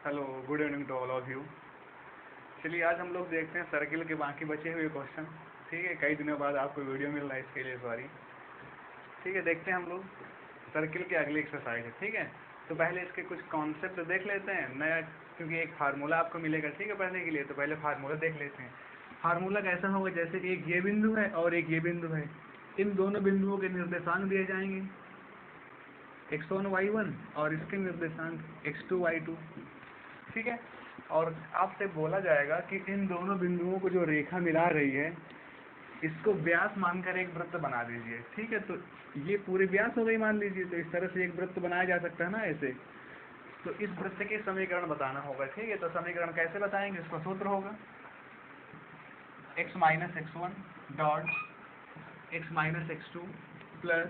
Hello, good evening to all of you. चलिए आज हम लोग देखते हैं सर्किल के बाकी बचे हुए क्वेश्चन। ठीक है, कई दिनों बाद आपको वीडियो मिल रहा है इसके लिए सॉरी। ठीक है, देखते हैं हम लोग सर्किल की अगली एक्सरसाइज है। ठीक है, तो पहले इसके कुछ कॉन्सेप्ट देख लेते हैं नया, क्योंकि एक फार्मूला आपको मिलेगा। ठीक है, पढ़ने के लिए तो पहले फार्मूला देख लेते हैं। फार्मूला कैसा होगा, जैसे एक ये बिंदु है और एक ये बिंदु है, इन दोनों बिंदुओं के निर्देशांक दिए जाएंगे x1 y1 और इसके निर्देशांक x2 y2। ठीक है, और आपसे बोला जाएगा कि इन दोनों बिंदुओं को जो रेखा मिला रही है इसको व्यास मानकर एक वृत्त बना दीजिए। ठीक है, तो ये पूरे व्यास हो गई मान लीजिए, तो इस तरह से एक वृत्त बनाया जा सकता है ना ऐसे। तो इस वृत्त के समीकरण बताना होगा। ठीक है, तो समीकरण कैसे बताएंगे, इसका सूत्र होगा x minus x1 dot x minus x2 plus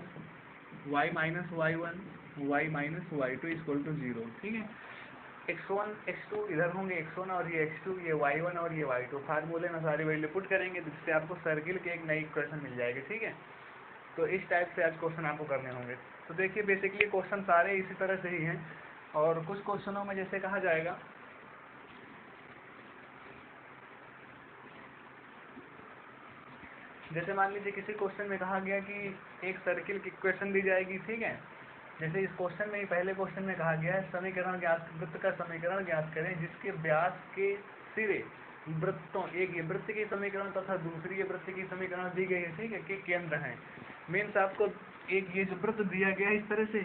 y minus y1 y minus y2 equal to 0। ठीक है, x1 x2 इधर होंगे x1 और ये x2, ये y1 और ये y2। फार्मूले में सारी वैल्यू पुट करेंगे जिससे आपको सर्किल के एक नई इक्वेशन मिल जाएगी। ठीक है, तो इस टाइप से आज क्वेश्चन आपको करने होंगे। तो देखिए बेसिकली क्वेश्चन सारे इसी तरह से ही हैं, और कुछ क्वेश्चनों में जैसे कहा जाएगा जैसे मान लीजिए किसी क्वेश्चन में कहा गया कि एक सर्किल की इक्वेशन दी जाएगी। ठीक है, जैसे इस क्वेश्चन में पहले क्वेश्चन में कहा गया है समीकरण ज्ञात, वृत्त का समीकरण ज्ञात करें जिसके व्यास के सिरे वृत्तों, एक ये वृत्त की समीकरण तथा दूसरी ये वृत्त की समीकरण दी गई है। ठीक है, के केंद्र हैं। मीन्स आपको एक ये जो वृत्त दिया गया है इस तरह से,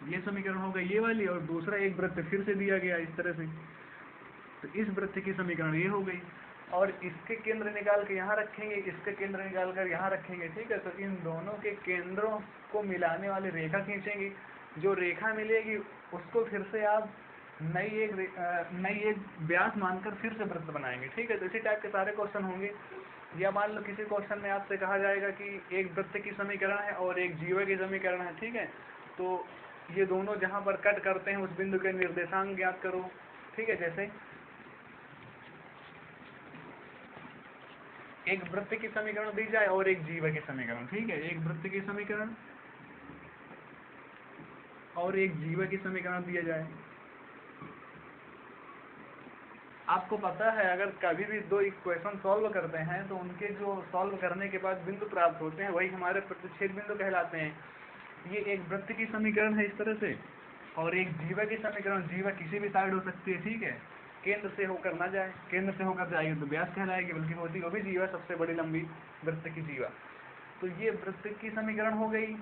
ये समीकरण होगा ये वाली, और दूसरा एक वृत्त फिर से दिया गया इस तरह से, तो इस वृत्त की समीकरण ये हो गई। और इसके केंद्र निकाल के यहाँ रखेंगे, इसके केंद्र निकाल कर यहाँ रखेंगे। ठीक है, तो इन दोनों के केंद्रों को मिलाने वाली रेखा खींचेंगे। जो रेखा मिलेगी उसको फिर से आप नई एक व्यास मानकर फिर से वृत्त बनाएंगे। ठीक है, तो इसी टाइप के सारे क्वेश्चन होंगे। या मान लो किसी क्वेश्चन में आपसे कहा जाएगा कि एक वृत्त की समीकरण है और एक जीवा की समीकरण है। ठीक है, तो ये दोनों जहाँ पर कट करते हैं उस बिंदु के निर्देशांक ज्ञात करो। ठीक है, जैसे एक वृत्त की समीकरण दी जाए और एक जीवा की समीकरण। ठीक है, एक वृत्त की समीकरण और एक जीवा की समीकरण दिया जाए। आपको पता है अगर कभी भी दो इक्वेशन सॉल्व करते हैं तो उनके जो सॉल्व करने के बाद बिंदु प्राप्त होते हैं वही हमारे प्रतिच्छेद बिंदु कहलाते हैं। ये एक वृत्त की समीकरण है इस तरह से, और एक जीवा की समीकरण, जीवा किसी भी साइड हो सकती है। ठीक है, केंद्र से होकर ना जाए, केंद्र से होकर जाएगी तो व्यास कहलाएगी, बल्कि होती वो भी जीवा, सबसे बड़ी लंबी वृत्त की जीवा। तो ये वृत्त की समीकरण हो गई,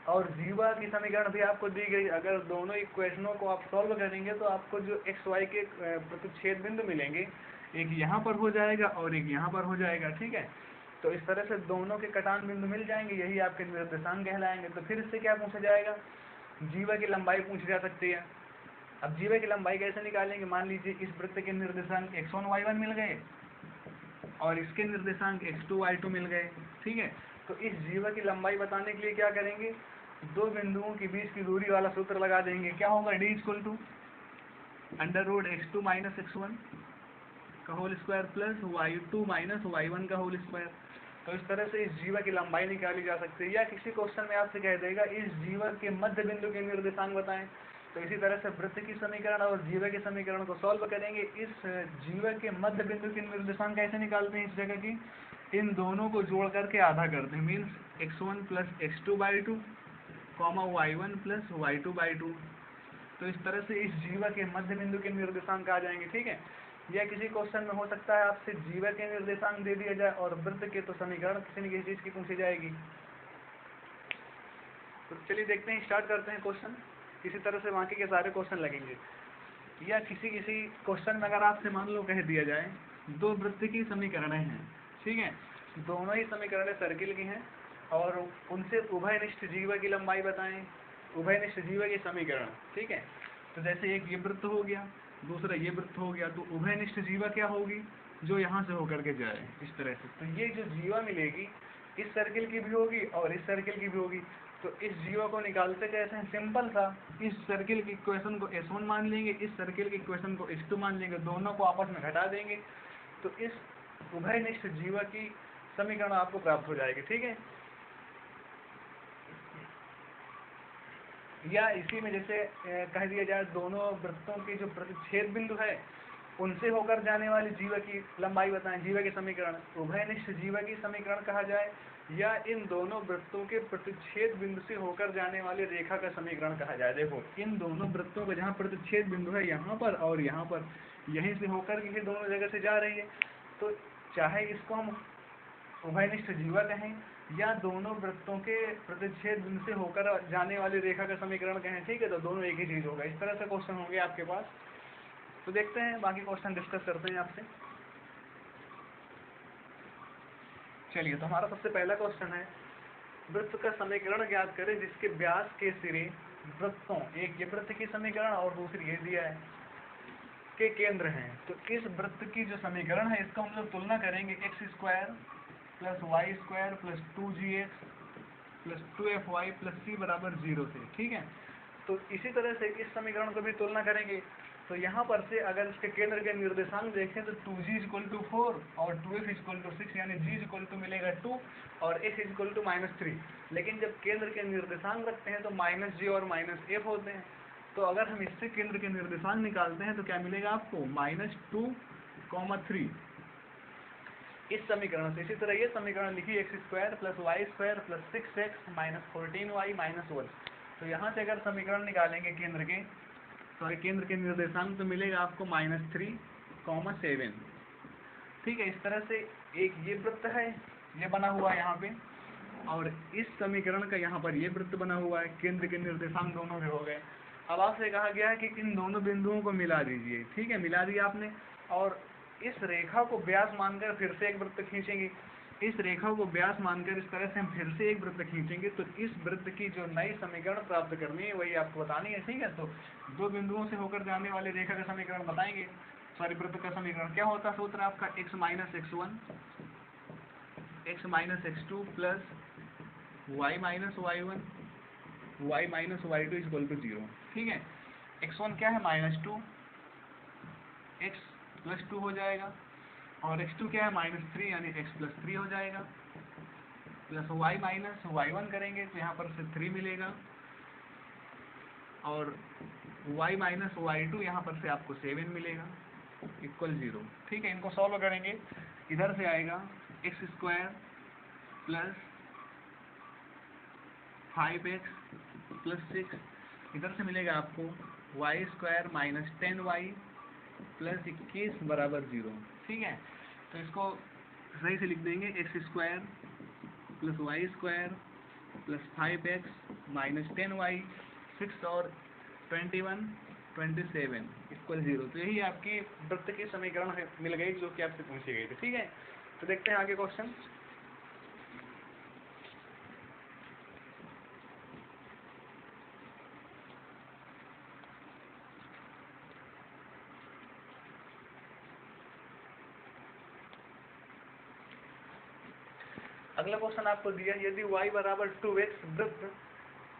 और जीवा की समीकरण भी आपको दी गई। अगर दोनों इक्वेशनों को आप सॉल्व करेंगे तो आपको जो एक्स वाई के प्रतिच्छेद बिंदु मिलेंगे, एक यहाँ पर हो जाएगा और एक यहाँ पर हो जाएगा। ठीक है, तो इस तरह से दोनों के कटान बिंदु मिल जाएंगे, यही आपके निर्देशांक कहलाएंगे। तो फिर इससे क्या पूछा जाएगा, जीवा की लंबाई पूछी जा सकती है। अब जीवा की लंबाई कैसे निकालेंगे, मान लीजिए इस वृत्त के निर्देशांक x1 y1 मिल गए और इसके निर्देशांक x2 y2 मिल गए। ठीक है, तो इस जीवा की लंबाई बताने के लिए क्या करेंगे, दो बिंदुओं के बीच की दूरी वाला सूत्र लगा देंगे। क्या होगा, d equal to under root x2 minus x1 का whole square plus y2 minus y1 का होल स्क्वायर। तो इस तरह से इस जीवा की लंबाई निकाली जा सकती है। या किसी क्वेश्चन में आपसे कह देगा इस जीवा के मध्य बिंदु के निर्देशांक बताएं, तो इसी तरह से वृत्त की समीकरण और जीवा के समीकरण को सॉल्व करेंगे। इस जीवा के मध्य बिंदु के निर्देशांक कैसे निकालते हैं, इस जगह की इन दोनों को जोड़ करके आधा करते हैं, means x1 plus x2/2 comma y1 plus y2/2। तो इस तरह से इस जीवा के मध्य बिंदु के निर्देशांक आ जाएंगे। ठीक है, या किसी क्वेश्चन में हो सकता है आपसे जीवा के निर्देशांक दे दिया जाए और वृत्त के तो समीकरण किसी न किसी चीज की पूछी जाएगी। तो चलिए देखते हैं, स्टार्ट करते हैं क्वेश्चन। इसी तरह से बाकी के सारे क्वेश्चन लगेंगे। या किसी क्वेश्चन में अगर आपसे मान लो कह दिया जाए दो वृत्त की समीकरणें हैं। ठीक है, दोनों ही समीकरणें सर्किल की हैं और उनसे उभयनिष्ठ जीवा की लंबाई बताएं, उभयनिष्ठ जीवा की समीकरण। ठीक है, तो जैसे एक ये वृत्त हो गया, दूसरा ये वृत्त हो गया, तो उभयनिष्ठ जीवा क्या होगी, जो यहाँ से होकर के जाए इस तरह से। तो ये जो जीवा मिलेगी इस सर्किल की भी होगी और इस सर्किल की भी होगी। तो इस जीवा को निकालते कैसे हैं, सिंपल सा, इस सर्किल की इक्वेशन को S1 मान लेंगे, इस सर्किल की इक्वेशन को S2 मान लेंगे, दोनों को आपस में घटा देंगे, तो इस उभयनिष्ठ जीवा की समीकरण आपको प्राप्त हो जाएगी। ठीक है, या इसी में जैसे कह दिया जाए दोनों वृत्तों के जो प्रतिच्छेद बिंदु है उनसे होकर जाने वाली जीवा की लंबाई बताएं, जीवा के समीकरण उभयनिष्ठ जीवा की समीकरण कहा जाए, या इन दोनों वृत्तों के प्रतिच्छेद बिंदु से होकर जाने वाली रेखा का समीकरण कहा जाए। देखो इन दोनों वृत्तों का जहाँ प्रतिच्छेद बिंदु है यहाँ पर और यहाँ पर, यहीं से होकर ये दोनों जगह से जा रही है, तो चाहे इसको हम उभयनिष्ठ जीवा कहें या दोनों वृत्तों के प्रतिच्छेद बिंदु से होकर जाने वाली रेखा का समीकरण कहें, ठीक है, तो दोनों एक ही चीज होगा। इस तरह से क्वेश्चन होंगे आपके पास। तो देखते हैं बाकी क्वेश्चन डिस्कस करते हैं आपसे। चलिए, तो हमारा सबसे पहला क्वेश्चन है वृत्त का समीकरण ज्ञात करें जिसके व्यास के सिरे वृत्तों, एक ये वृत्त की समीकरण और दूसरी ये दिया है, के केंद्र हैं। तो इस वृत्त की जो समीकरण है इसको हम लोग तुलना करेंगे x square plus y square plus 2gx plus 2fy plus c बराबर 0 से, ठीक है। तो इसी तरह से इस समीकरण को भी तुलना करेंगे। तो यहाँ पर से अगर इसके केंद्र के निर्देशांक देखें तो 2g = 4 और 2f = 6, यानी g मिलेगा 2 और x = -3। लेकिन जब केंद्र के निर्देशांक रखते हैं तो -g और -f होते हैं। तो अगर हम इससे केंद्र के निर्देशांक निकालते हैं तो क्या मिलेगा आपको, -2, 3 इस समीकरण से। इसी तरह ये समीकरण लिखिए x² + y² + 6x - 14y - 1। तो यहाँ से अगर समीकरण निकालेंगे केंद्र के, तो केंद्र के निर्देशांक तो मिलेगा आपको -3, 7, ठीक है। इस तरह से एक ये वृत्त है, ये बना हुआ है यहाँ पे, और इस समीकरण का यहाँ पर ये वृत्त बना हुआ है। केंद्र के निर्देशांक दोनों भी हो गए। अब आपसे कहा गया है कि इन दोनों बिंदुओं को मिला दीजिए, ठीक है, मिला दिया आपने, और इस रेखा को व्यास मानकर फिर से एक वृत्त खींचेंगे। इस रेखा को व्यास मानकर इस तरह से हम फिर से एक वृत्त खींचेंगे। तो इस वृत्त की जो नई समीकरण प्राप्त करनी है वही आपको बतानी है, ठीक है। तो दो बिंदुओं से होकर जाने वाले रेखा का समीकरण बताएंगे। सॉरी, वृत्त का समीकरण क्या होता है, सूत्र आपका x - x1 x - x2 plus y - y1 y - y2 = 0, ठीक है। x1 क्या है, -2, x + 2 हो जाएगा, और x2 क्या है, -3, यानी x + 3 हो जाएगा, प्लस y - y1 करेंगे तो यहाँ पर से 3 मिलेगा, और y - y2 यहाँ पर से आपको 7 मिलेगा, = 0, ठीक है। इनको सॉल्व करेंगे, इधर से आएगा x² + 5x + 6, इधर से मिलेगा आपको y² - 10y + 21 बराबर 0, ठीक है। तो इसको सही से लिख देंगे, x² + y² + 5x - 10y 6 और 21 27 = 0। तो यही आपकी वृत्त की समीकरण मिल गई जो कि आपसे पूछी गई थी, ठीक है। तो देखते हैं आगे क्वेश्चन। अगला क्वेश्चन आपको दिया, यदि y = 2x वृत्त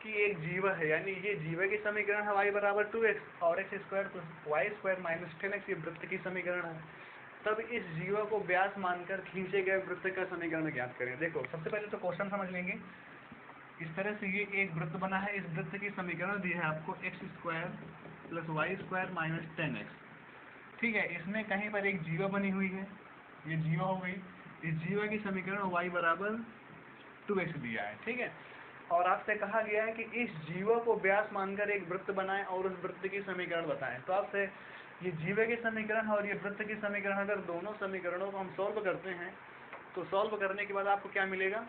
की एक जीवा है, यानी ये जीवा की समीकरण है y = 2x और x² + y² - 10x ये वृत्त की समीकरण है, तब इस जीवा को व्यास मानकर खींचे गए वृत्त का समीकरण ज्ञात करें। देखो सबसे पहले तो क्वेश्चन समझ लेंगे। इस तरह से ये एक वृत्त बना है, इस वृत्त की समीकरण दी है आपको x² + y² - 10x, ठीक है। इसमें कहीं पर एक जीवा बनी हुई है, ये जीवा हो गई। इस जीवा की समीकरण y = 2x दिया है, ठीक है। और आपसे कहा गया है कि इस जीवा को व्यास मानकर एक वृत्त बनाएं और उस वृत्त की समीकरण बताएं। तो आपसे ये जीवा की समीकरण और ये वृत्त की समीकरण, अगर दोनों समीकरणों को हम सॉल्व करते हैं तो सॉल्व करने के बाद आपको क्या मिलेगा,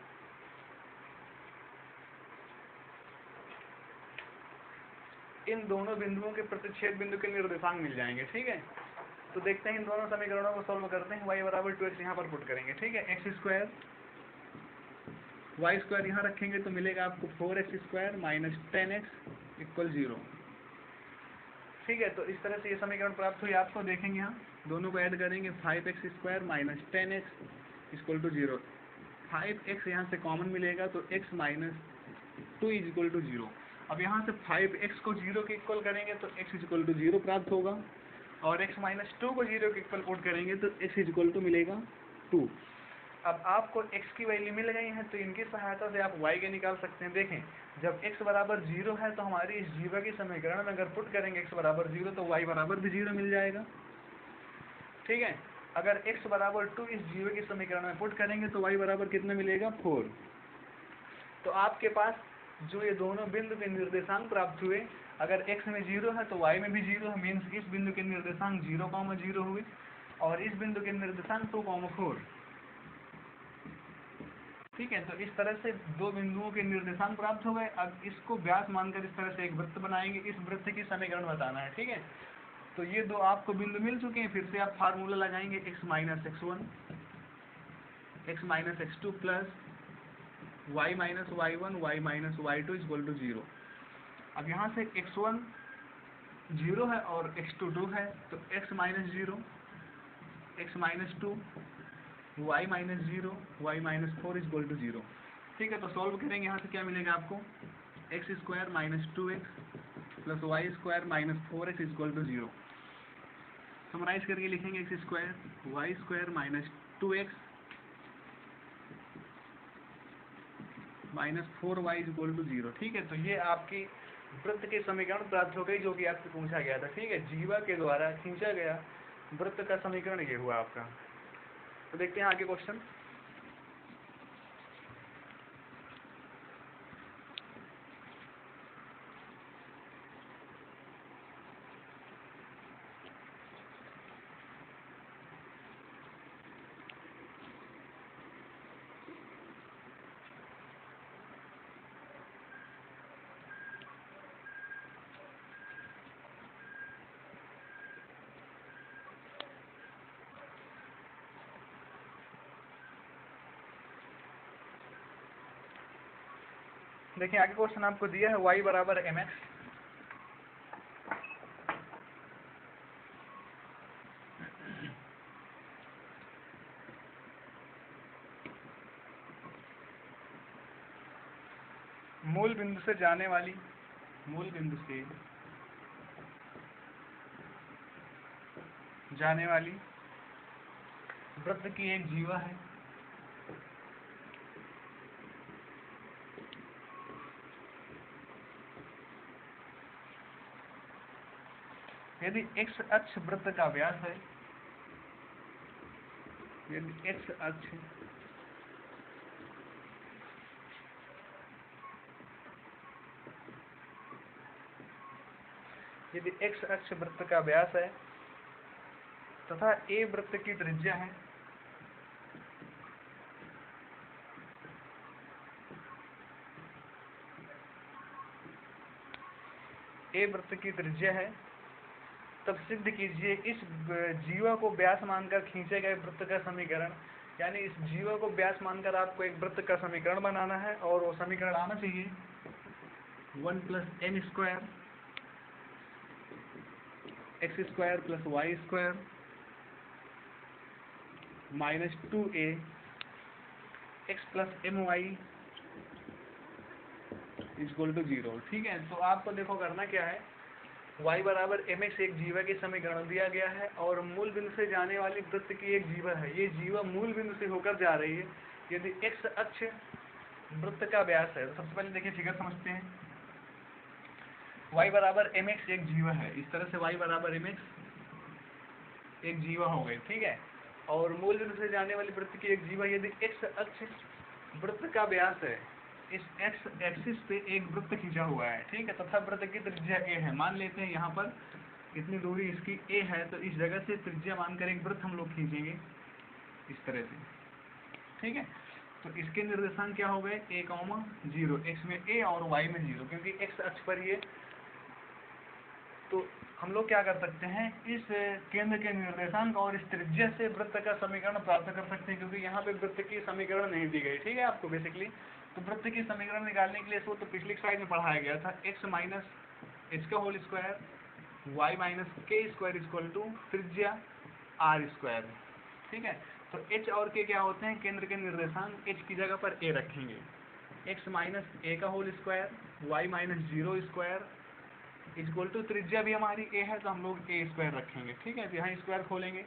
इन दोनों बिंदुओं के प्रतिच्छेद बिंदु के निर्देशांक मिल जाएंगे, ठीक है। तो देखते हैं इन दोनों समीकरणों को सॉल्व करते हैं। y = 2x यहाँ पर पुट करेंगे, ठीक है। x² y² यहाँ रखेंगे तो मिलेगा आपको 4x² - 10x = 0, ठीक है। तो इस तरह से ये समीकरण प्राप्त हुई आपको। देखेंगे यहाँ दोनों को ऐड करेंगे, 5x² - 10x = 0, 5x यहाँ से कॉमन मिलेगा तो x - 2 = 0। अब यहाँ से 5x को 0 के इक्वल करेंगे तो x = 0 प्राप्त होगा, और x - 2 को 0 के इक्वल पुट करेंगे तो x = मिलेगा 2। अब आपको x की वैल्यू मिल गई है, तो इनकी सहायता से आप y के निकाल सकते हैं। देखें, जब x बराबर 0 है तो हमारी इस जीवा के समीकरण में अगर पुट करेंगे x बराबर 0 तो y बराबर भी 0 मिल जाएगा। ठीक है, अगर x बराबर 2 इस जीवा के समीकरण में पुट करेंगे तो y बराबर कितना मिलेगा 4। तो आपके पास जो ये दोनों बिंदु के निर्देशांक प्राप्त हुए, अगर x में 0 है तो y में भी 0 है, मीन्स इस बिंदु के निर्देशांक 0, 0 हुए और इस बिंदु के निर्देशांक 2, 4। ठीक है, तो इस तरह से दो बिंदुओं के निर्देशांक प्राप्त हो गए। अब इसको व्यास मानकर इस तरह से एक वृत्त बनाएंगे, इस वृत्त की समीकरण बताना है। ठीक है, तो ये दो आपको बिंदु मिल चुके हैं। फिर से आप फार्मूला लगाएंगे, x minus x1 x minus x2 plus y minus y1 y minus y2 equal to 0। अब यहाँ से x1 0 है और x2 2 है, तो x minus 0 x minus 2 y minus 0 y minus 4 equal to 0। ठीक है, तो सॉल्व करेंगे, यहाँ से क्या मिलेगा आपको, x square minus 2x plus y square minus 4x equal to 0। Summarise करके लिखेंगे, x square y square minus 2x minus 4y equal to 0। ठीक है, तो ये आपकी वृत्त के समीकरण प्राप्त हो गई जो कि आपसे पूछा गया था। ठीक है, जीवा के द्वारा खींचा गया वृत्त का समीकरण ये हुआ आपका। तो देखते हैं आगे क्वेश्चन। देखिए आगे क्वेश्चन आपको दिया है y बराबर mx। मूल बिंदु से जाने वाली वृत्त की एक जीवा है। यदि x अक्ष वृत्त का व्यास है, यदि x अक्ष वृत्त का व्यास है तथा a वृत्त की त्रिज्या है, तब सिद्ध कीजिए इस जीवा को व्यास मानकर खींचे गए वृत्त का समीकरण। यानी इस जीवा को व्यास मानकर आपको एक वृत्त का समीकरण बनाना है और वो समीकरण आना चाहिए 1 plus m square x square plus y square minus 2a x plus m y equal to 0। ठीक है, तो आपको देखो करना क्या है, y बराबर mx एक जीवा के समीकरण दिया गया है और मूल बिंदु से जाने वाली वृत्त की एक जीवा है। ये जीवा मूल बिंदु से होकर जा रही है। यदि x अक्ष वृत्त का व्यास है, तो सबसे पहले देखिए फिगर समझते हैं। y बराबर mx एक जीवा है, इस तरह से y बराबर mx एक जीवा हो गई। ठीक है, और मूल बिंदु से जाने वाली वृत्त की एक जीवा, यदि x अक्ष वृत्त का व्यास है, इस x एक्सिस पे एक वृत्त खींचा हुआ है। ठीक है, तथा वृत्त की त्रिज्या a है। मान लेते हैं यहाँ पर इतनी दूरी इसकी a है, तो इस जगह से त्रिज्या मानकर एक वृत्त हम लोग खींचेंगे इस तरह से। ठीक है, तो इसके निर्देशांक क्या हो गए, a, 0, x में a और y में 0, क्योंकि x अक्ष पर ये। तो हम लोग क्या कर सकते हैं, इस केंद्र के निर्देशांक और इस त्रिज्या से वृत्त का समीकरण प्राप्त कर सकते हैं, क्योंकि यहाँ पे वृत्त की समीकरण नहीं दी गई। ठीक है, आपको बेसिकली तो वृत्त की समीकरण निकालने के लिए इसको तो पिछली स्लाइड में पढ़ाया गया था, x माइनस h का whole square y minus k square equal to त्रिज्या r स्क्वायर। ठीक है, तो h और k क्या होते हैं, केंद्र के निर्देशांक। h की जगह पर a रखेंगे, x माइनस a का whole square y minus 0 square equal to त्रिज्या भी हमारी a है, तो हम लोग a स्क्वायर रखेंगे। ठीक है, तो यहाँ स्क्वायर खोलेंगे,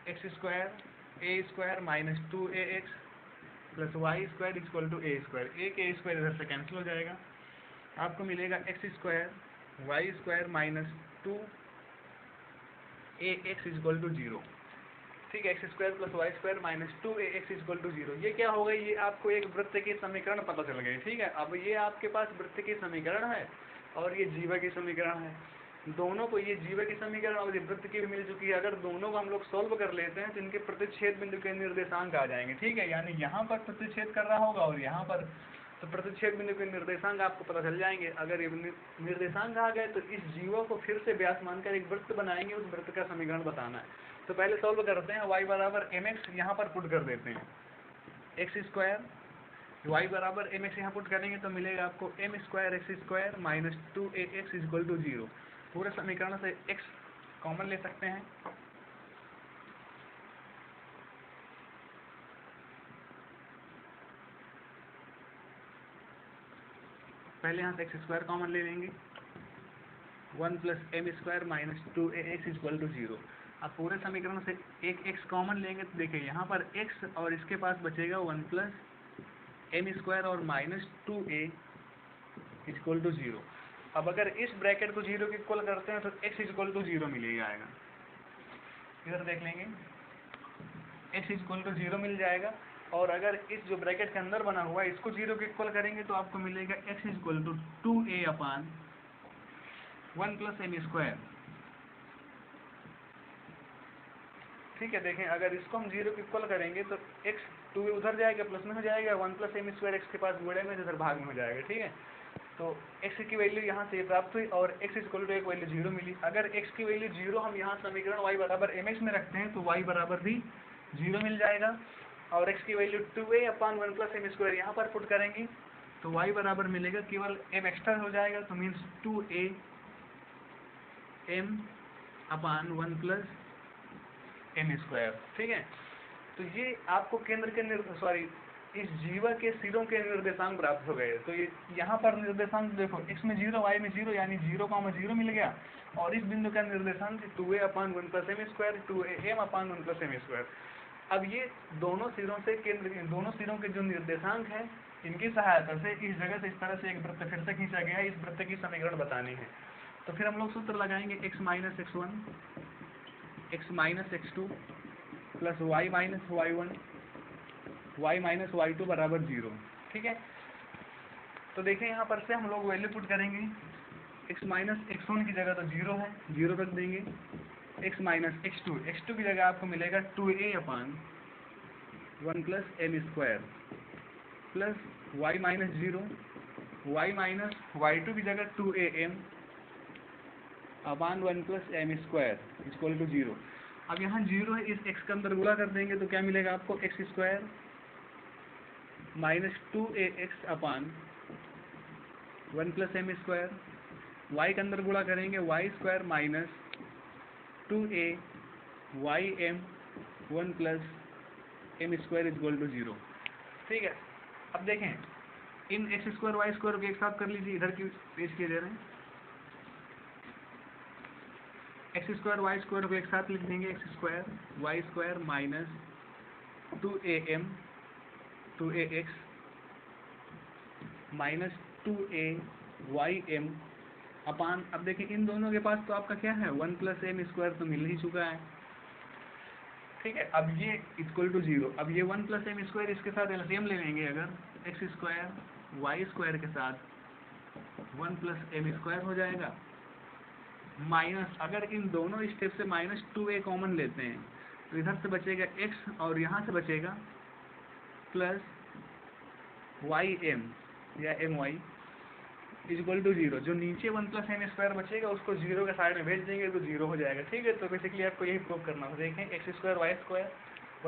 x square a square minus 2ax plus y square equal to a square. एक ए स्क्वायर इधर से कैंसिल हो जाएगा, आपको मिलेगा x square y square minus 2ax equal to 0। ठीक है, x square plus y square minus 2ax equal to 0। ये क्या होगा, ये आपको एक वृत्त की समीकरण पता चल गई। ठीक है, अब ये आपके पास वृत्त की समीकरण है और ये जीवा की समीकरण है। दोनों को, ये जीवा की समीकरण और ये वृत्त की भी मिल चुकी है। अगर दोनों को हम लोग सॉल्व कर लेते हैं तो इनके प्रतिच्छेद बिंदु के निर्देशांक आ जाएंगे। ठीक है, यानी यहाँ पर प्रतिच्छेद कर रहा होगा और यहाँ पर, तो प्रतिच्छेद बिंदु के निर्देशांक आपको पता चल जाएंगे। अगर ये निर्देशांक आ गए तो इस जीवा को फिर से व्यास मानकर एक वृत्त बनाएंगे, उस वृत्त का समीकरण बताना है। तो पहले सॉल्व करते हैं, y बराबर mx यहाँ पर पुट कर देते हैं, एक्स स्क्वायर y बराबर mx यहाँ पुट करेंगे तो मिलेगा आपको m square x square minus 2ax equal to 0। पूरे समीकरण से x कॉमन ले सकते हैं, पहले यहाँ से एक्स स्क्वायर कॉमन ले लेंगे, 1 plus m square minus 2ax equal to 0। अब पूरे समीकरण से एक x कॉमन लेंगे तो देखिए यहाँ पर x और इसके पास बचेगा 1 प्लस एम स्क्वायर और माइनस 2a इक्वल टू 0। अब अगर इस ब्रैकेट को 0 के इक्वल करते हैं तो x इक्वल टू 0 मिल जाएगा। इधर देख लेंगे, x इक्वल टू 0 मिल जाएगा। और अगर इस जो ब्रैकेट के अंदर बना हुआ है इसको 0 के इक्वल करेंगे तो आपको मिलेगा x equal to 2a upon 1 plus m square. ठीक है, देखें अगर इसको हम 0 के इक्वल करेंगे तो x 2 उधर जाएगा, प्लस में हो जाएगा, 1 प्लस एम स्क्वायर एक्स के पास गुणे में इधर भाग में हो जाएगा। ठीक है, तो x की वैल्यू यहाँ से प्राप्त हुई और x इक्वल टू एक वैल्यू 0 मिली। अगर x की वैल्यू 0 हम यहाँ समीकरण y बराबर mx में रखते हैं तो y बराबर भी 0 मिल जाएगा। और x की value 2a upon 1 plus m square यहाँ पर पुट करेंगे तो y बराबर मिलेगा, केवल m एक्स्ट्रा हो जाएगा तो मीन्स 2a m अपान 1 प्लस एम स्क्वायर। ठीक है, तो ये आपको केंद्र के इस जीवा के सिरों के निर्देशांक प्राप्त हो गए। तो ये यहाँ पर निर्देशांक देखो, x में 0 y में 0 यानी 0,0 मिल गया और इस बिंदु का निर्देशांक 2a upon 1 plus m square 2am upon 1 plus m square. अब ये दोनों सिरों से दोनों सिरों के जो निर्देशांक हैं इनकी सहायता से इस जगह से इस तरह से एक वृत्त फिर से खींचा गया है। इस वृत्त की समीकरण बतानी है तो फिर हम लोग सूत्र लगाएंगे, x minus x1 x minus x2 plus y minus y1 y minus y2 बराबर 0। ठीक है, तो देखें यहाँ पर से हम लोग वैल्यू पुट करेंगे, x माइनस x1 की जगह तो 0 है, 0 रख देंगे, x माइनस x2 की जगह आपको मिलेगा 2a upon 1 plus m square plus y minus 0 y minus y2 की जगह 2am upon 1 plus m square equal to 0। अब यहाँ 0 है, इस x के अंदर गुणा कर देंगे तो क्या मिलेगा आपको, x square minus 2ax upon 1 plus m square, y के अंदर गुणा करेंगे y square minus 2a ym 1 plus m square equal to 0। ठीक है, अब देखें इन एक्स स्क्वायर वाई स्क्वायर को एक साथ कर लीजिए, इधर की पेज किए दे रहे हैं, एक्स स्क्वायर वाई स्क्वायर को एक साथ लिख देंगे, x square y square minus 2am 2ax minus 2aym upon, अब देखिए इन दोनों के पास तो आपका क्या है 1 प्लस एम स्क्वायर तो मिल ही चुका है। ठीक है, अब ये इक्वल टू 0। अब ये 1 प्लस एम स्क्वायर इसके साथ एलसीएम ले लेंगे, अगर एक्स स्क्वायर वाई स्क्वायर के साथ 1 प्लस एम स्क्वायर हो जाएगा माइनस, अगर इन दोनों स्टेप से माइनस 2a कॉमन लेते हैं तो इधर से बचेगा x और यहाँ से बचेगा प्लस ym या my इक्वल टू 0। जो नीचे 1 प्लस एम स्क्वायर बचेगा उसको 0 के साइड में भेज देंगे तो 0 हो जाएगा। ठीक है, तो बेसिकली आपको यही प्रूव करना है। देखें x square y square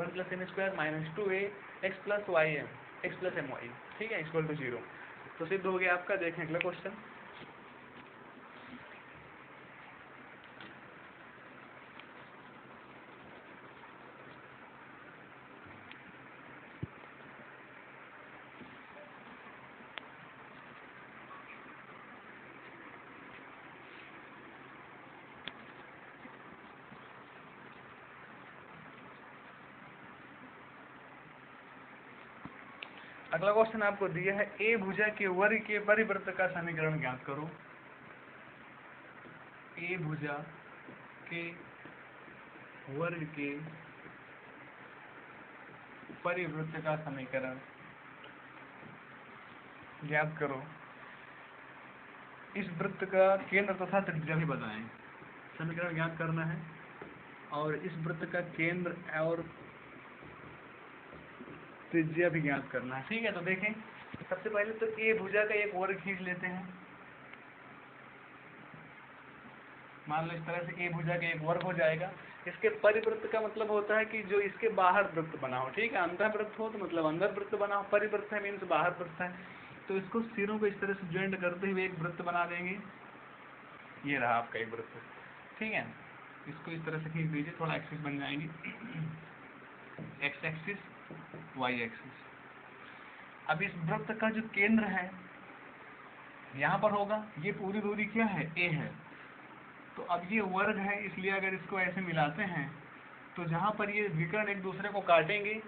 1 plus m square minus 2a x plus y m x plus m y, ठीक है, इक्वल टू 0। तो सिद्ध हो गया आपका। देखें अगला क्वेश्चन, अगला क्वेश्चन आपको दिया है ए भुजा के वर्ग के परिवृत्त का समीकरण ज्ञात करो। ए भुजा के वर्ग के परिवृत्त का समीकरण ज्ञात करो। इस वृत्त का केंद्र तथा त्रिज्या भी बताएं। समीकरण ज्ञात करना है और इस वृत्त का केंद्र और त्रिज्या भी ज्ञात करना है। ठीक है, तो देखें सबसे पहले तो ए भुजा का एक वर्ग खींच लेते हैं। मान लो इस तरह से ए भुजा का एक वर्ग हो जाएगा। इसके परिवृत्त का मतलब होता है कि जो इसके बाहर वृत्त बना हो। ठीक है, अंदर वृत्त हो तो मतलब अंदर वृत्त बना हो, परिवृत्त है मीन्स बाहर वृत्त है। तो इसको सिरों को इस तरह से ज्वाइंट करते हुए एक वृत्त बना देंगे। ये रहा आपका एक वृत्त। ठीक है, इसको इस तरह से खींच दीजिए, थोड़ा एक्सिस बन जाएंगे, एक्स एक्सिस वाई एक्सिस। अब इस वृत्त का जो केंद्र है यहाँ पर होगा। ये पूरी दूरी क्या है, ए है। तो अब ये वर्ग है, इसलिए अगर इसको ऐसे मिलाते हैं तो जहाँ पर ये विकर्ण एक दूसरे को काटेंगे,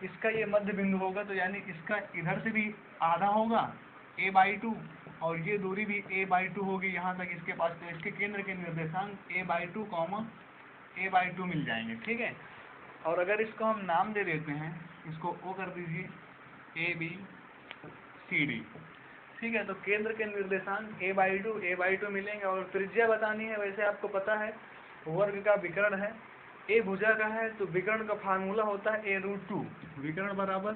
इसका ये मध्य बिंदु होगा। तो यानी इसका इधर से भी आधा होगा a/2 और ये दूरी भी a/2 होगी यहाँ तक इसके पास। तो इसके केंद्र के निर्देशांक a/2, a/2 मिल जाएंगे। ठीक है, और अगर इसको हम नाम दे देते हैं, इसको O कर दीजिए, ABCD। ठीक है, तो केंद्र के निर्देशांक a/2 मिलेंगे। और त्रिज्या बतानी है, वैसे आपको पता है वर्ग का विकर्ण है, ए भुजा का है, तो विकर्ण का फार्मूला होता है a√2। विकर्ण बराबर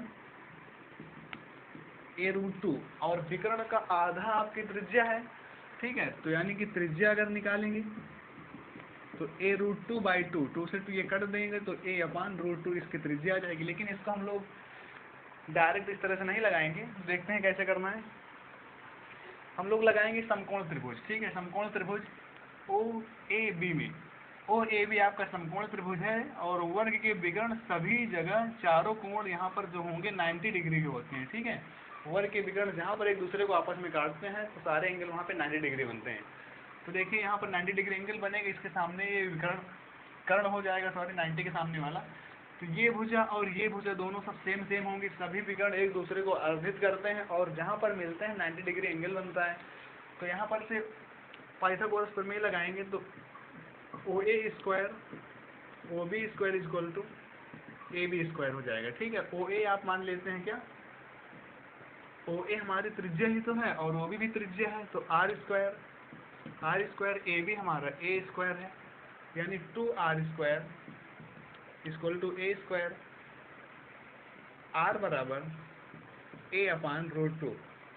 a√2 और विकर्ण का आधा आपकी त्रिज्या है। ठीक है, तो यानी कि त्रिज्या अगर निकालेंगे तो a√2/2, 2 से 2 ये कट देंगे तो a/√2 इसकी त्रिज्या आ जाएगी। लेकिन इसको हम लोग डायरेक्ट इस तरह से नहीं लगाएंगे, देखते हैं कैसे करना है। हम लोग लगाएंगे समकोण त्रिभुज। ठीक है, समकोण त्रिभुज OAB में, OAB आपका समकोण त्रिभुज है और वर्ग के विकर्ण सभी जगह चारों कोण यहाँ पर जो होंगे 90 डिग्री के होते हैं। ठीक है, वर्ग के विकर्ण जहाँ पर एक दूसरे को आपस में काटते हैं तो सारे एंगल वहाँ पे 90 डिग्री बनते हैं। तो देखिए यहाँ पर 90 डिग्री एंगल बनेगा, इसके सामने ये विकर्ण कर्ण हो जाएगा, सॉरी 90 के सामने वाला। तो ये भुजा और ये भुजा दोनों सब सेम होंगी। सभी विकर्ण एक दूसरे को अर्धित करते हैं और जहाँ पर मिलते हैं 90 डिग्री एंगल बनता है। तो यहाँ पर से पाइथागोरस प्रमेय लगाएंगे तो OA² OB² = AB² हो जाएगा। ठीक है, OA आप मान लेते हैं क्या, OA हमारी त्रिज्या ही तो है और OB भी त्रिज्या है। तो R² AB हमारा A² है, यानी 2R² = A²। R बराबर A/√2।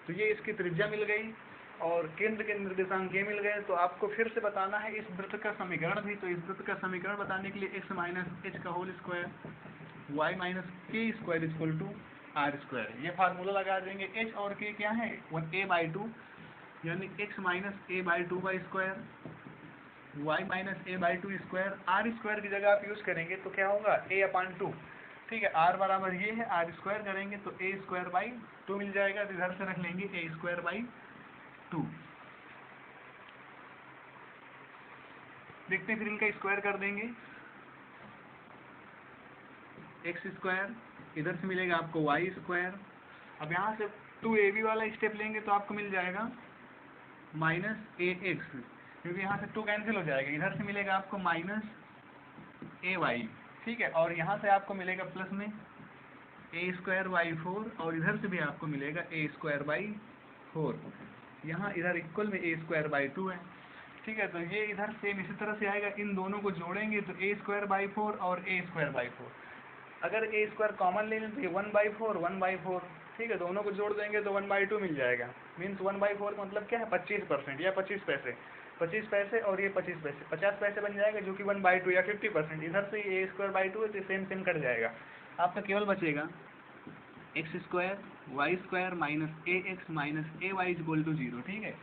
तो ये इसकी त्रिज्या मिल गई और केंद्र के निर्देशांक ये मिल गए। तो आपको फिर से बताना है इस वृत्त का समीकरण भी। तो इस वृत्त का समीकरण बताने के लिए x - h² y - k² = R²। ये फार्मूला लगा देंगे। h और k क्या है, a/2 यानी x - a/2² y - a/2²। R² की जगह आप यूज करेंगे तो क्या होगा, a/2। ठीक है, R बराबर ये है, R² करेंगे तो a²/2 मिल जाएगा। तो इधर से रख लेंगे a²/2। देखते हैं फिर इनका स्क्वायर कर देंगे, x², इधर से मिलेगा आपको y²। अब यहाँ से 2ab वाला स्टेप लेंगे तो आपको मिल जाएगा -ax, क्योंकि यहाँ से 2 कैंसिल हो जाएगा। इधर से मिलेगा आपको -ay। ठीक है, और यहाँ से आपको मिलेगा प्लस में a²/4 और इधर से भी आपको मिलेगा a²/4। यहाँ इधर इक्वल में a²/2 है। ठीक है, तो ये इधर सेम इसी तरह से आएगा। इन दोनों को जोड़ेंगे तो a²/4 और a²/4। अगर a² कॉमन ले लें तो ये 1/4 1/4। ठीक है, दोनों को जोड़ देंगे तो 1/2 मिल जाएगा। मीन्स 1/4 मतलब क्या है, 25% या 25 पैसे। 25 पैसे और ये 25 पैसे, 50 पैसे बन जाएगा, जो कि 1/2 या 50%। इधर से a²/2 है तो सेम कट जाएगा। आपका केवल बचेगा x² y² - ax - ay = 0। ठीक है,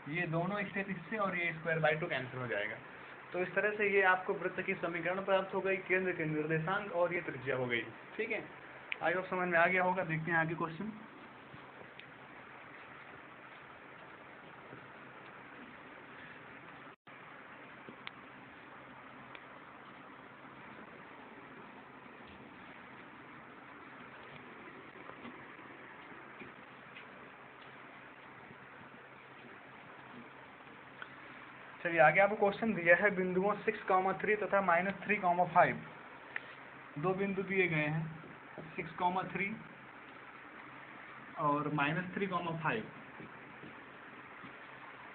ये दोनों स्टेप इससे और ये a²/2 कैंसिल हो जाएगा। तो इस तरह से ये आपको वृत्त की समीकरण प्राप्त हो गई, केंद्र के निर्देशांक और ये त्रिज्या हो गई। ठीक है, आई होप समझ में आ गया होगा। देखते हैं आगे क्वेश्चन। चलिए आगे आपको क्वेश्चन दिया है बिंदुओं 6,3 तथा -3,5। दो बिंदु दिए गए हैं 6,3 और -3,5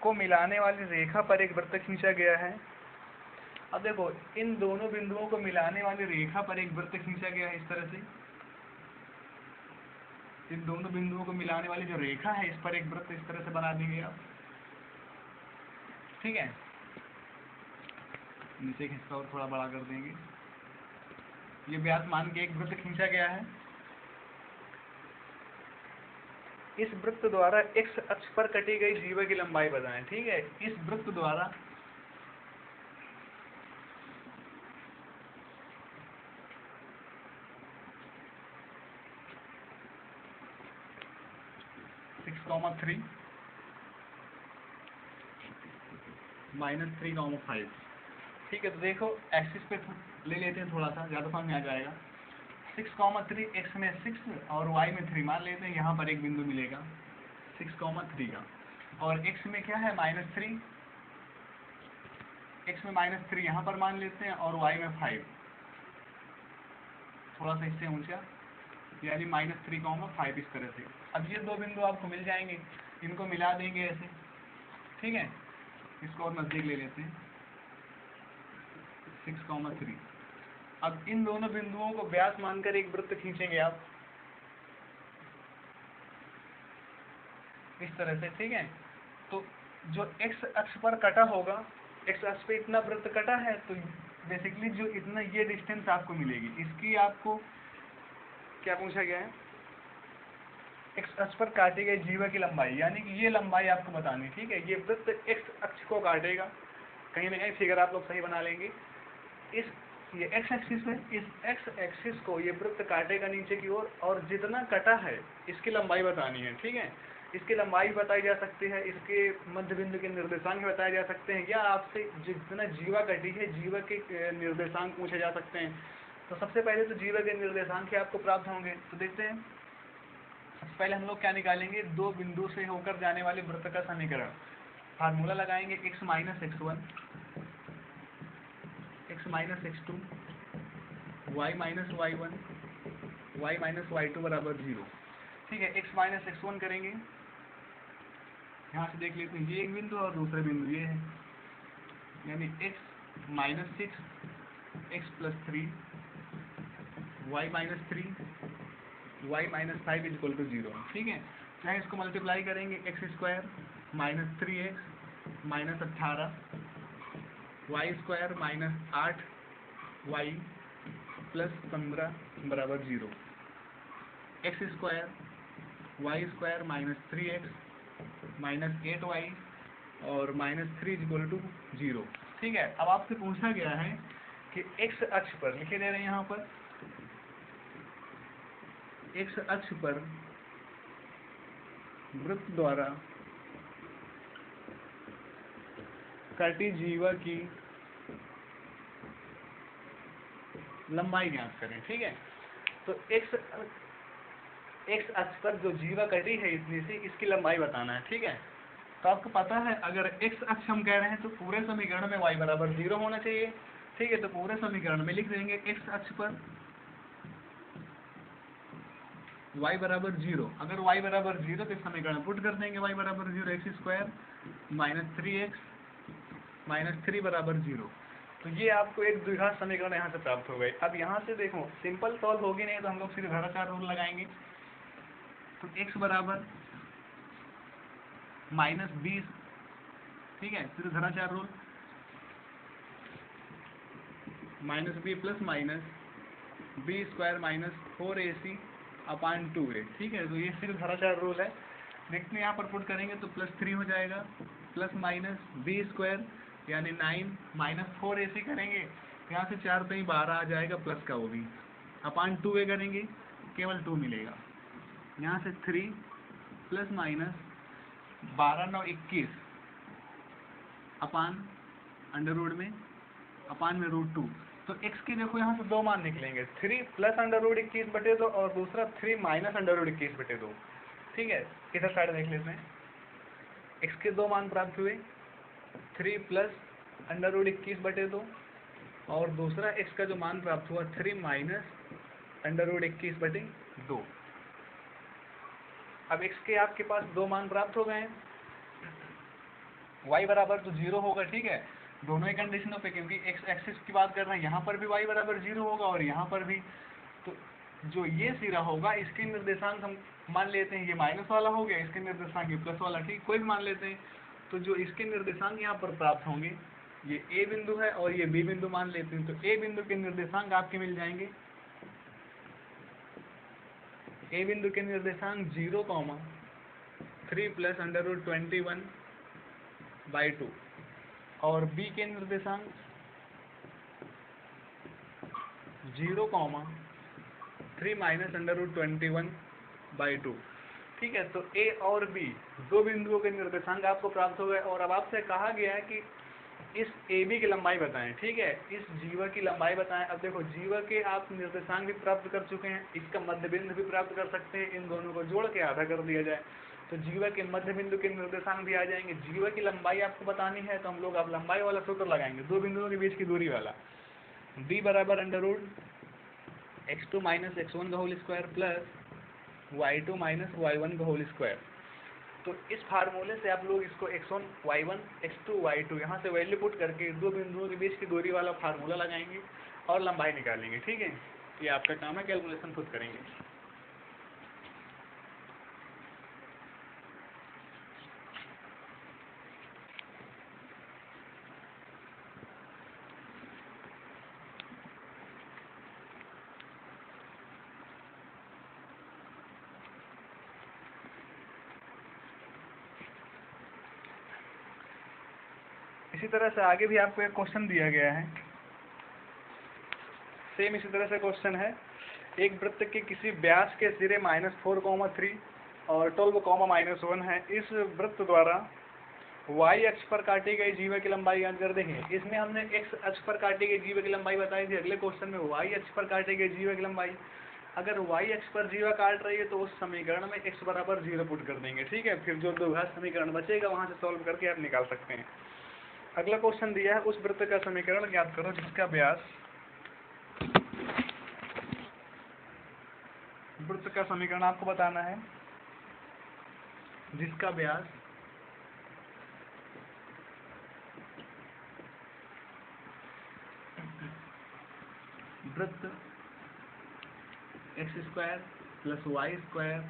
को मिलाने वाली रेखा पर एक वृत्त खींचा गया है। अब देखो इन दोनों बिंदुओं को मिलाने वाली रेखा पर एक वृत्त खींचा गया है इस तरह से। इन दोनों बिंदुओं को मिलाने वाली जो रेखा है इस पर एक वृत्त इस तरह से बना देंगे आप, ठीक है। नीचे का हिस्सा और थोड़ा बड़ा कर देंगे। ये व्यास मान के एक वृत्त खींचा गया है। इस वृत्त द्वारा x अक्ष पर कटी गई जीवा की लंबाई बताएं, ठीक है। इस वृत्त द्वारा -3 -3,5, ठीक है। तो देखो एक्सिस पे ले लेते हैं, थोड़ा सा ज़्यादा समझ में आ जाएगा। 6,3 x में 6 और y में 3 मान लेते हैं, यहाँ पर एक बिंदु मिलेगा 6,3 का। और x में क्या है -3, x में -3 यहाँ पर मान लेते हैं और y में 5, थोड़ा सा इससे ऊंचा, यानी -3,5 इस तरह से। अब ये दो बिंदु आपको मिल जाएंगे, इनको मिला देंगे ऐसे, ठीक है। इसको और नज़दीक ले लेते हैं 6,3। अब इन दोनों बिंदुओं को व्यास मानकर एक वृत्त खींचेंगे आप इस तरह से, ठीक है। तो जो x अक्ष पर कटा होगा, x अक्ष पे इतना वृत्त कटा है, तो बेसिकली जो इतना ये डिस्टेंस आपको मिलेगी, इसकी आपको क्या पूछा गया है, x अक्ष पर काटी गई जीवा की लंबाई, यानी कि ये लंबाई आपको बतानी, ठीक है। ये वृत्त x अक्ष को काटेगा, कहीं ना कहीं फिगर आप लोग सही बना लेंगे। ये x एक्सिस है, इस x एक्सिस को ये वृत्त काटेगा नीचे की ओर, और जितना कटा है इसकी लंबाई बतानी है, ठीक है। इसकी लंबाई बताई जा सकती है, इसके मध्य बिंदु के निर्देशांक बताए जा सकते हैं, या आपसे जितना जीवा कटी है जीवा के निर्देशांक पूछे जा सकते हैं। तो सबसे पहले तो जीवा के निर्देशांक ही आपको प्राप्त होंगे। तो देखते हैं, सबसे पहले हम लोग क्या निकालेंगे, दो बिंदु से होकर जाने वाले वृत्त का समीकरण। फार्मूला लगाएंगे x - x1 x - x2 y - y1 y - y2 बराबर 0, ठीक है। x - x1 करेंगे, यहाँ से देख लेते हैं, ये एक बिंदु और दूसरा बिंदु ये है, यानी x - 6 x + 3 y - 3 y - 5 = 0, ठीक है। चाहे इसको मल्टीप्लाई करेंगे, x² - 3x - 18 y² - 8 y + 15 बराबर 0, x² y² - 3x - 8y और -3 = 0, ठीक है। अब आपसे पूछा गया है कि x अक्ष पर, लिखे दे रहे हैं यहाँ पर, x अक्ष पर वृत्त द्वारा कटी जीवा की लंबाई ज्ञात करें, ठीक है। तो x अक्ष पर जो जीवा कटी है इतनी सी, इसकी लंबाई बताना है, ठीक है। तो आपको पता है अगर x अक्ष हम कह रहे हैं तो पूरे समीकरण में y बराबर 0 होना चाहिए, ठीक है। तो पूरे समीकरण में लिख देंगे x अक्ष पर y बराबर 0। अगर y बराबर 0 तो इस समीकरण पुट कर देंगे, y बराबर 0 x² - 3x - 3 बराबर 0। तो ये आपको एक द्विघात समीकरण यहाँ से प्राप्त हो गए। अब यहाँ से देखो सिंपल सॉल्व होगी नहीं तो हम लोग सीधे धराचार रूल लगाएंगे। तो x बराबर -20, ठीक है, सीधे धराचार रूल, -b + -b² - 4ac/2a, ठीक है। तो ये सिर्फ धराचार रूल है। देखते हैं यहाँ पर पुट करेंगे तो +3 हो जाएगा, +-b² यानी 9 - 4ac करेंगे, यहाँ से 4 पे ही 12 आ जाएगा, प्लस का वो भी, /2a करेंगे केवल 2 मिलेगा, यहाँ से 3 + -12 9 21 /√2 में तो x के देखो यहाँ से दो मान निकलेंगे, 3 + √21/2 और दूसरा 3 - √21/2, ठीक है। इधर साइड देख लेते हैं, x के दो मान प्राप्त हुए, 3 प्लस अंडर रूट 21/2, और दूसरा x का जो मान प्राप्त हुआ 3 माइनस अंडर रूट 21/2। अब x के आपके पास दो मान प्राप्त हो गए हैं, y बराबर तो 0 होगा, ठीक है, दोनों ही कंडीशनों पे, क्योंकि x एक्सिस की बात कर रहे हैं, यहाँ पर भी y बराबर 0 होगा और यहाँ पर भी। तो जो ये सिरा होगा इसके निर्देशांक हम मान लेते हैं, ये माइनस वाला हो गया, इसके निर्देशांक ये प्लस वाला, ठीक, कोई भी मान लेते हैं। तो जो इसके निर्देशांक यहाँ पर प्राप्त होंगे, ये a बिंदु है और ये b बिंदु मान लेते हैं, तो a बिंदु के निर्देशांक आपके मिल जाएंगे। a बिंदु के निर्देशांक 0, 3 प्लस अंडर रूट 21/2, और b के निर्देशांक 0, 3 माइनस अंडर रूट 21/2, ठीक है। तो a और b दो बिंदुओं के निर्देशांक आपको प्राप्त हो गए, और अब आपसे कहा गया है कि इस AB की लंबाई बताएं, ठीक है, इस जीवा की लंबाई बताएं। अब देखो, जीवा के आप निर्देशांक भी प्राप्त कर चुके हैं, इसका मध्य बिंदु भी प्राप्त कर सकते हैं, इन दोनों को जोड़ के आधा कर दिया जाए तो जीवा के मध्य बिंदु के निर्देशांक भी आ जाएंगे। जीवा की लंबाई आपको बतानी है तो हम लोग अब लंबाई वाला सूत्र लगाएंगे, दो बिंदुओं के बीच की दूरी वाला। b बराबर under root x2 minus x1 का whole square plus y2 minus y1 का होल स्क्वायर। तो इस फार्मूले से आप लोग इसको x1 y1 x2 y2 यहाँ से वैल्यू पुट करके दो बिंदुओं के बीच की दूरी वाला फार्मूला लगाएंगे और लंबाई निकालेंगे, ठीक है। ये आपका काम है, कैलकुलेशन खुद करेंगे। इसी तरह से आगे भी आपको एक क्वेश्चन दिया गया है, सेम इसी तरह से क्वेश्चन है। एक वृत्त के किसी व्यास के सिरे -4, 3 और 12, -1 है। इस वृत्त द्वारा y अक्ष पर काटी गई जीवा की लंबाई याद कर देंगे। इसमें हमने x अक्ष पर काटी गई जीवा की लंबाई बताई थी, अगले क्वेश्चन में y अक्ष पर काटी गई जीवा की लंबाई। अगर y अक्ष पर जीवा काट रही है तो उस समीकरण में x बराबर 0 पुट कर देंगे, ठीक है। फिर जो द्विघात समीकरण बचेगा वहां से सॉल्व करके आप निकाल सकते हैं। अगला क्वेश्चन दिया है, उस वृत्त का समीकरण ज्ञात करो जिसका व्यास, वृत्त का समीकरण आपको बताना है जिसका व्यास वृत्त x² + y²